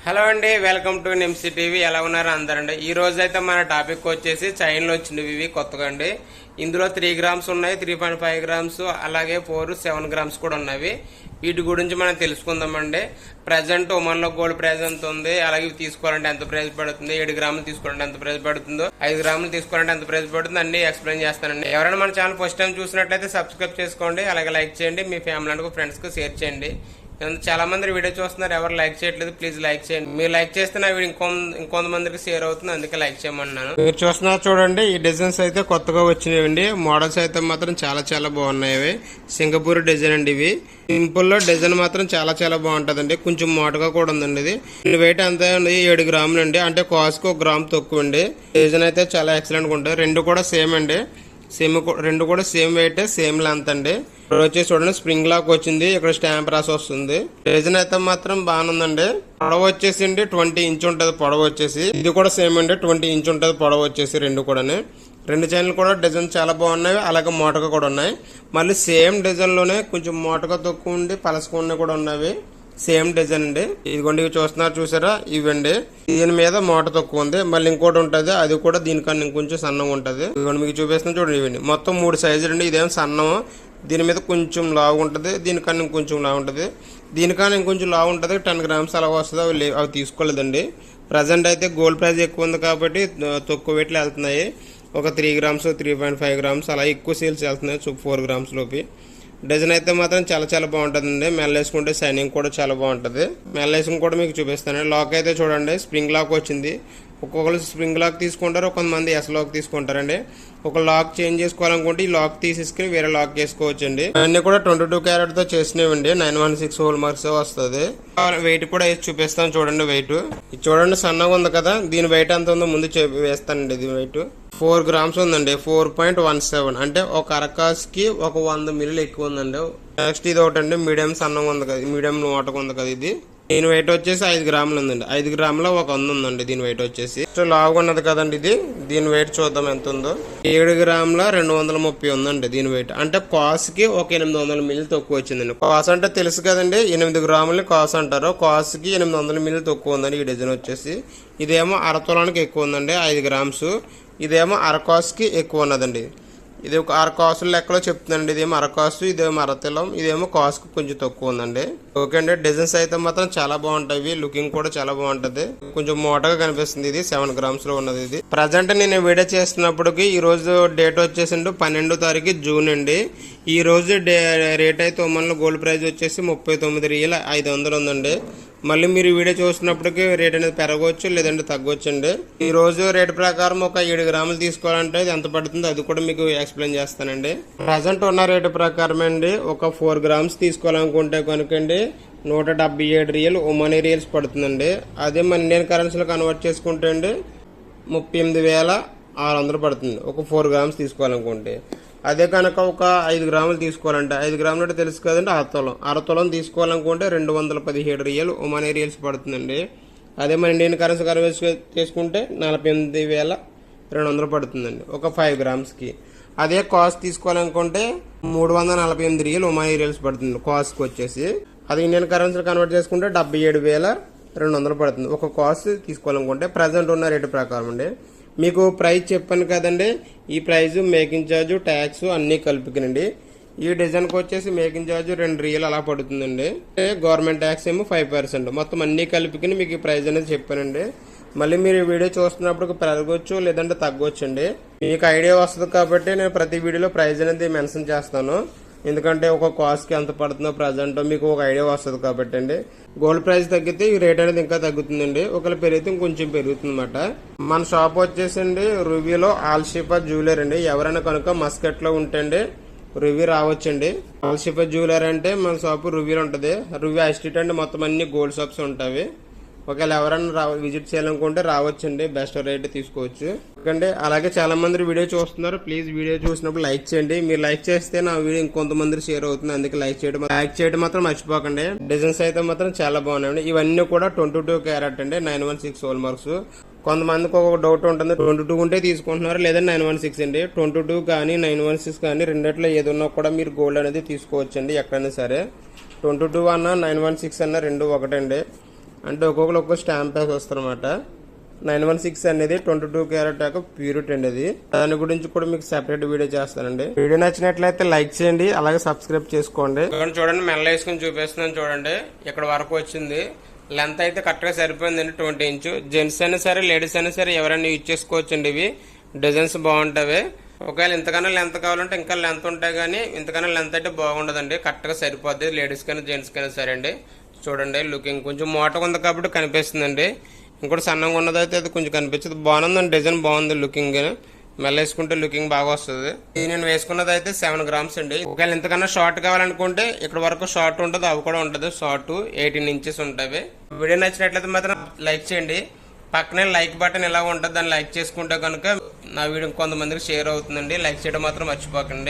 Hello అండి, welcome to నిమ్సి TV. ఎలా ఉన్నారు అందరండి? ఈ రోజు అయితే మన టాపిక్ వచ్చేసి చైన్లో వచ్చినవి ఇవి కొత్తగా అండి. ఇందులో 3 గ్రామ్స్ ఉన్నాయి, 3.5 గ్రామ్స్, అలాగే 7 గ్రామ్స్ కూడా ఉన్నవి. వీటి గురించి మనం తెలుసుకుందామండి. ప్రజెంట్ ఒమన్లో గోల్డ్ ప్రైస్ ఎంత ఉంది, అలాగే తీసుకోవాలంటే ఎంత ప్రైస్ పడుతుంది, 7 గ్రాములు తీసుకోవాలంటే ఎంత ప్రైస్ పడుతుందో, 5 గ్రాములు తీసుకోవాలంటే ఎంత ప్రైస్ పడుతుంది అన్ని ఎక్స్ప్లెయిన్ చేస్తానండి. ఎవరైనా మన ఛానల్ ఫస్ట్ టైం చూసినట్లయితే సబ్స్క్రైబ్ చేసుకోండి, అలాగే లైక్ చేయండి, మీ ఫ్యామిలీ అండ్ ఫ్రెండ్స్ కు షేర్ చేయండి. చాలా మంది వీడియో చూస్తున్నారు, ఎవరు లైక్ చేయట్లేదు, ప్లీజ్ లైక్ చేయండి. మీరు లైక్ చేస్తే నా వీడియో ఇంకొంతమందికి షేర్ అవుతుంది, అందుకే లైక్ చేయమన్నాను. మీరు చూస్తున్నారు చూడండి, ఈ డిజైన్స్ అయితే కొత్తగా వచ్చినాయండి. మోడల్స్ అయితే మాత్రం చాలా చాలా బాగున్నాయి. సింగపూర్ డిజైన్ అండి ఇవి. సింపుల్ లో డిజైన్ మాత్రం చాలా చాలా బాగుంటదండి. కొంచెం మోటగా కూడా ఉందండి. ఇది వెయిట్ అంతే అండి, 7 గ్రాములు అండి. అంటే కాస్ట్ 1 గ్రామ్ తక్కువ అండి. డిజైన్ అయితే చాలా ఎక్సలెంట్ గా ఉంటాయి. రెండు కూడా సేమ్ అండి, రెండు కూడా సేమ్ వెయిట్, సేమ్ లెంత్ అండి. వచ్చేసి చూడండి, స్ప్రింగ్ లాక్ వచ్చింది, ఇక్కడ స్టాంప్ రాసి వస్తుంది. డిజైన్ అయితే మాత్రం బాగుందండి. పొడవ వచ్చేసి 20 ఇంచ్ ఉంటది పొడవ వచ్చేసి. ఇది కూడా సేమ్ అండి, 20 ఇంచ్ ఉంటది పొడవ వచ్చేసి. రెండు చైన్లు కూడా డిజైన్ చాలా బాగున్నాయి, అలాగే మోటగా కూడా ఉన్నాయి. మళ్ళీ సేమ్ డిజైన్ లోనే కొంచెం మోటగా తక్కువ ఉండి పలసగా కూడా ఉన్నవి. సేమ్ డిజైన్ అండి. ఇదిగోండి, ఇవి చూస్తున్నారు చూసారా, ఇవండి. దీని మీద మోట తక్కువ ఉంది. మళ్ళీ ఇంకోటి ఉంటది, అది కూడా దీనికన్నా ఇంకొంచెం సన్నంగా ఉంటది. ఇదిగోండి మీకు చూపిస్తున్నా చూడండి, ఇవండి మొత్తం 3 సైజులు అండి. ఇదేమో సన్నం, దీని మీద కొంచెం లావు ఉంటది, దీనికన్నా ఇంకొంచెం లావు ఉంటది, దీనికన్నా ఇంకొంచెం లావు ఉంటది. 10 గ్రామ్స్ అలా వస్తుంది. అవి తీసుకోలేదండి. ప్రజెంట్ అయితే గోల్డ్ ప్రైస్ ఎక్కువ ఉంది కాబట్టి తక్కువ వెయిట్లు వెళ్తున్నాయి. ఒక 3 గ్రామ్స్, 3.5 గ్రామ్స్ అలా ఎక్కువ సేల్స్ వెళ్తున్నాయి 4 గ్రామ్స్ లోపి. డిజైన్ అయితే మాత్రం చాలా చాలా బాగుంటుందండి. మెల్ల వేసుకుంటే షైనింగ్ కూడా చాలా బాగుంటుంది. మెల్ల వేసుకుని కూడా మీకు చూపిస్తాను. లాక్ అయితే చూడండి, స్ప్రింగ్ లాక్ వచ్చింది. ఒక్కొక్కరు స్ప్రింగ్ లాక్ తీసుకుంటారు, కొంతమంది ఎస్ లాక్ తీసుకుంటారండి. ఒక లాక్ చేంజ్ చేసుకోవాలనుకుంటే ఈ లాక్ తీసేసుకుని వేరే లాక్ చేసుకోవచ్చండి. అన్ని కూడా 22 క్యారెట్ తో చేసినవండి. 916 హోల్ మార్క్స్ వస్తుంది. వెయిట్ కూడా వేసి చూపిస్తాను చూడండి. వెయిట్ ఇది చూడండి, సన్నగా ఉంది కదా. దీని వెయిట్ ఎంత ఉందో ముందు వేస్తానండి. ఇది వెయిట్ 4 గ్రామ్స్ ఉందండి. 4.17 అంటే ఒక అరకాస్కి ఒక 100 మిల్లీలు ఎక్కువ ఉందండి. నెక్స్ట్ ఇది ఒకటండి, మీడియం సన్నంగా ఉంది కదా, మీడియం మోటగా ఉంది కదా. ఇది దీని వెయిట్ వచ్చేసి 5 గ్రాములు ఉందండి. 5 గ్రాముల ఒక 100 ఉందండి దీని వెయిట్ వచ్చేసి. లావుగా ఉన్నది కదండి ఇది. దీని వెయిట్ చూద్దాం ఎంత ఉందో. 7 గ్రాముల 230 ఉందండి దీని వెయిట్. అంటే కాస్ కి ఒక 800 మిల్లీ తక్కువ వచ్చిందండి. కాస్ అంటే తెలుసు కదండి, 8 గ్రాములు కాస్ అంటారు. కాస్ కి 800 మిల్లీ తక్కువ ఉందండి ఈ డిజైన్ వచ్చేసి. ఇదేమో అరతొలానికి ఎక్కువ ఉందండి, 5 గ్రామ్స్. ఇదేమో అరకాస్కి ఎక్కువ ఉన్నదండి. ఇది ఒక అరకాసుల లెక్కలో చెప్తుందండి. ఇదేమో అరకాసు, ఇదేమో అరతెలం, ఇదేమో కాసుకు కొంచెం తక్కువ ఉందండి. ఓకే అండి, డిజైన్స్ అయితే మాత్రం చాలా బాగుంటాయి. లుకింగ్ కూడా చాలా బాగుంటది. కొంచెం మోటగా కనిపిస్తుంది. ఇది 7 గ్రామ్స్ లో ఉన్నది. ఇది ప్రజెంట్ నేను వీడియో చేస్తున్నప్పటికి ఈ రోజు డేట్ వచ్చేసి 12వ తారీఖు జూన్ అండి. ఈ రోజు రేట్ అయితే ఒమన్లో గోల్డ్ ప్రైస్ వచ్చేసి 39,500 ఉందండి. మళ్ళీ మీరు వీడియో చూసినప్పటికీ రేట్ అనేది పెరగవచ్చు, లేదంటే తగ్గవచ్చు అండి. ఈ రోజు రేట్ ప్రకారం ఒక 7 గ్రాములు తీసుకోవాలంటే ఎంత పడుతుందో అది కూడా మీకు ఎక్స్ప్లెయిన్ చేస్తానండి. ప్రజెంట్ ఉన్న రేటు ప్రకారం అండి, ఒక 4 గ్రామ్స్ తీసుకోవాలనుకుంటే కనుకండి 177 రియల్ ఒమనీ రియల్స్ పడుతుందండి. అదే మన ఇండియన్ కరెన్సీలో కన్వర్ట్ చేసుకుంటే అండి 38,600 పడుతుంది ఒక 4 గ్రామ్స్ తీసుకోవాలనుకుంటే. అదే కనుక ఒక 5 గ్రాములు తీసుకోవాలంటే, 5 గ్రాములు అంటే తెలుసు కదండి, అరతొలం తీసుకోవాలనుకుంటే 217 రియల్ ఒమనీ రియల్స్ పడుతుందండి. అదే మన ఇండియన్ కరెన్సీ కన్వర్ట్ చేసుకుంటే 48,200 పడుతుందండి ఒక 5 గ్రామ్స్కి. అదే కాస్ట్ తీసుకోవాలనుకుంటే 348 రియల్ ఒమనీ రియల్స్ పడుతుంది కాస్ట్కి వచ్చేసి. అది ఇండియన్ కరెన్సీ కన్వర్ట్ చేసుకుంటే 77,200 పడుతుంది ఒక కాస్ట్ తీసుకోవాలనుకుంటే ప్రజెంట్ ఉన్న రేటు ప్రకారం అండి. మీకు ప్రైస్ చెప్పాను కదండి, ఈ ప్రైస్ మేకింగ్ ఛార్జ్, ట్యాక్స్ అన్ని కలుపుకునండి. ఈ డిజైన్కి వచ్చేసి మేకింగ్ ఛార్జ్ 2 రియల్ అలా పడుతుందండి. గవర్నమెంట్ ట్యాక్స్ ఏమో 5%. మొత్తం అన్ని కలుపుకుని మీకు ఈ ప్రైస్ అనేది చెప్పానండి. మళ్ళీ మీరు వీడియో చూస్తున్నప్పుడు పెరగవచ్చు, లేదంటే తగ్గవచ్చు అండి. మీకు ఐడియా వస్తుంది కాబట్టి నేను ప్రతి వీడియోలో ప్రైస్ అనేది మెన్షన్ చేస్తాను. ఎందుకంటే ఒక కాస్ట్కి ఎంత పడుతుందో ప్రజెంట్ మీకు ఒక ఐడియా వస్తుంది కాబట్టి అండి. గోల్డ్ ప్రైస్ తగ్గితే ఈ రేట్ అనేది ఇంకా తగ్గుతుందండి, ఒకవేళ పెరిగితే ఇంకొంచెం పెరుగుతుంది అనమాట. మన షాప్ వచ్చేసండి రువ్యూలో ఆల్షిఫా జ్యువెలరీ అండి. ఎవరైనా కనుక మస్కట్ లో ఉంటే అండి రువ్యూ రావచ్చండి. ఆల్షిఫా జ్యువెలరీ అంటే మన షాప్ రువ్యూలో ఉంటుంది. రువ్యూ హై స్ట్రీట్ అండి, మొత్తం అన్ని గోల్డ్ షాప్స్ ఉంటాయి. ఒకవేళ ఎవరైనా విజిట్ చేయాలనుకుంటే రావచ్చండి, బెస్ట్ రేట్ తీసుకోవచ్చు. ఓకే, అలాగే చాలా మంది వీడియో చూస్తున్నారు. ప్లీజ్ వీడియో చూసినప్పుడు లైక్ చేయండి. మీరు లైక్ చేస్తే నా వీడియో ఇంకొంతమంది షేర్ అవుతుంది, అందుకే లైక్ చేయడం మాత్రం మర్చిపోకండి. డిజైన్స్ అయితే మాత్రం చాలా బాగున్నాయండి. ఇవన్నీ కూడా 22 క్యారెట్ అండి, 916 హోల్ మార్క్స్. కొంతమందికి ఒక డౌట్ ఉంటుంది, 22 ఉంటే తీసుకుంటున్నారు, లేదా 916 అండి. 22 కానీ 916 కానీ రెండిట్లో ఏదన్నా కూడా మీరు గోల్డ్ అనేది తీసుకోవచ్చండి ఎక్కడైనా సరే. 22 అన్నా 916 అన్నా రెండు ఒకటండి. అంటే ఒక్కొక్కరు ఒక్కొక్క స్టాంప్ ప్యాక్ వస్తారన్నమాట. 916 అనేది 22 క్యారెట్ ప్యూరిటీ అండి. అది దాని గురించి కూడా మీకు సెపరేట్ వీడియో చేస్తానండి. వీడియో నచ్చినట్లయితే లైక్ చేయండి, అలాగే సబ్స్క్రైబ్ చేసుకోండి. చూడండి మెల్ల వేసుకుని చూపిస్తున్నాను చూడండి. ఇక్కడ వరకు వచ్చింది. లెంత్ అయితే కరెక్ట్ గా సరిపోయిందండి. 20 ఇంచు. జెంట్స్ అయినా సరే లేడీస్ అయినా సరే ఎవరైనా యూజ్ చేసుకోవచ్చండి. ఇవి డిజైన్స్ బాగుంటాయి. ఒకవేళ ఇంతకన్నా లెంత్ కావాలంటే ఇంకా లెంత్ ఉంటాయి, కానీ ఇంతకన్నా లెంత్ అయితే బాగుండదండి. కరెక్ట్ గా సరిపోద్ది లేడీస్ కైనా జెంట్స్ కైనా సరే అండి. చూడండి లుకింగ్ కొంచెం మోటగా ఉంది కాబట్టి కనిపిస్తుందండి. ఇంకోటి సన్నంగా ఉన్నదైతే అది కొంచెం కనిపించదు. బాగుందండి, డిజైన్ బాగుంది. లుకింగ్ మెల్ల వేసుకుంటే లుకింగ్ బాగా వస్తుంది. ఇది నేను వేసుకున్నది అయితే 7 గ్రామ్స్ అండి. ఒకవేళ ఇంతకన్నా షార్ట్ కావాలనుకుంటే ఇక్కడ వరకు షార్ట్ ఉంటుంది, అవి కూడా ఉంటుంది. షార్ట్ 18 ఇంచెస్ ఉంటాయి. వీడియో నచ్చినట్లయితే మాత్రం లైక్ చేయండి. పక్కనే లైక్ బటన్ ఎలా ఉంటుంది, దాన్ని లైక్ చేసుకుంటే కనుక నా వీడియో కొంతమందికి షేర్ అవుతుందండి. లైక్ చేయడం మాత్రం మర్చిపోకండి.